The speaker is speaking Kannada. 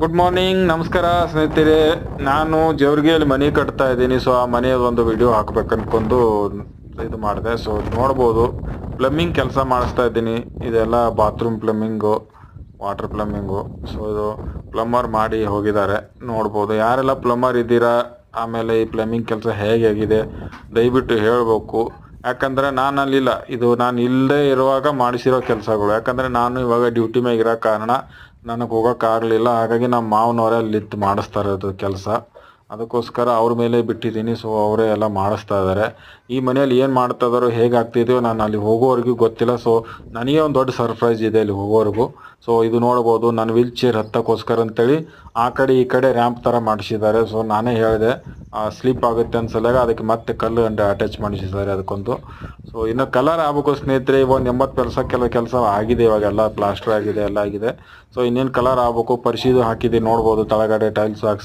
ಗುಡ್ ಮಾರ್ನಿಂಗ್, ನಮಸ್ಕಾರ ಸ್ನೇಹಿತರೆ. ನಾನು ಜೇವರ್ಗಿಯಲ್ಲಿ ಮನೆ ಕಟ್ತಾ ಇದ್ದೀನಿ. ಸೊ ಆ ಮನೆಯ ಒಂದು ವಿಡಿಯೋ ಹಾಕ್ಬೇಕು ಅನ್ಕೊಂಡು ಇದು ಮಾಡಿದೆ. ಸೊ ನೋಡ್ಬೋದು, ಪ್ಲಮ್ಮಿಂಗ್ ಕೆಲಸ ಮಾಡಿಸ್ತಾ ಇದ್ದೀನಿ. ಇದೆಲ್ಲ bathroom plumbing, water plumbing. So ಇದು ಪ್ಲಮ್ಮರ್ ಮಾಡಿ ಹೋಗಿದ್ದಾರೆ, ನೋಡ್ಬೋದು. ಯಾರೆಲ್ಲ ಪ್ಲಮ್ಮರ್ ಇದ್ದೀರಾ, ಆಮೇಲೆ ಈ ಪ್ಲಮ್ಮಿಂಗ್ ಕೆಲಸ ಹೇಗೆ ಆಗಿದೆ ದಯವಿಟ್ಟು ಹೇಳಬೇಕು. ಯಾಕಂದರೆ ನಾನು ಅಲ್ಲಿಲ್ಲ, ಇದು ನಾನು ಇಲ್ಲದೆ ಇರುವಾಗ ಮಾಡಿಸಿರೋ ಕೆಲಸಗಳು. ಯಾಕಂದರೆ ನಾನು ಇವಾಗ ಡ್ಯೂಟಿ ಮ್ಯಾಗ ಇರೋ ಕಾರಣ ನನಗೆ ಹೋಗೋಕ್ಕಾಗಲಿಲ್ಲ. ಹಾಗಾಗಿ ನಮ್ಮ ಮಾವನವರೇ ಅಲ್ಲಿದ್ದು ಮಾಡಿಸ್ತಾ ಇರೋದು ಕೆಲಸ. ಅದಕ್ಕೋಸ್ಕರ ಅವ್ರ ಮೇಲೆ ಬಿಟ್ಟಿದ್ದೀನಿ. ಸೊ ಅವರೇ ಎಲ್ಲ ಮಾಡಿಸ್ತಾ ಇದ್ದಾರೆ. ಈ ಮನೆಯಲ್ಲಿ ಏನು ಮಾಡ್ತಾ ಇದ್ದಾರೋ, ಹೇಗೆ ಆಗ್ತಿದೆಯೋ ನಾನು ಅಲ್ಲಿ ಹೋಗೋವರೆಗೂ ಗೊತ್ತಿಲ್ಲ. ಸೊ ನನಗೆ ಒಂದು ದೊಡ್ಡ ಸರ್ಪ್ರೈಸ್ ಇದೆ ಅಲ್ಲಿ ಹೋಗೋವರೆಗೂ. ಸೊ ಇದು ನೋಡ್ಬೋದು, ನಾನು ವೀಲ್ ಚೇರ್ ಹತ್ತಕ್ಕೋಸ್ಕರ ಅಂತೇಳಿ ಆ ಕಡೆ ಈ ಕಡೆ ರ್ಯಾಂಪ್ ಥರ ಮಾಡಿಸಿದ್ದಾರೆ. ಸೊ ನಾನೇ ಹೇಳಿದೆ ಸ್ಲಿಪ್ ಆಗುತ್ತೆ ಅನ್ಸಲ್ಲಾಗ ಅದಕ್ಕೆ ಮತ್ತೆ ಕಲ್ಲು ಅಟ್ಯಾಚ್ ಮಾಡಿಸಿದ್ದಾರೆ ಅದಕ್ಕೊಂದು. ಸೊ ಇನ್ನು ಕಲರ್ ಆಗಬೇಕು ಸ್ನೇಹಿತರೆ. ಒಂದು 80% ಕೆಲಸ ಆಗಿದೆ, ಇವಾಗೆಲ್ಲ ಪ್ಲಾಸ್ಟರ್ ಆಗಿದೆ, ಎಲ್ಲ ಆಗಿದೆ. ಸೊ ಇನ್ನೇನು ಕಲರ್ ಆಗಬೇಕು. ಪರಿಶೀದು ಹಾಕಿದೆ, ನೋಡ್ಬೋದು. ತಳಗಡೆ ಟೈಲ್ಸ್ ಹಾಕ್ಸಿ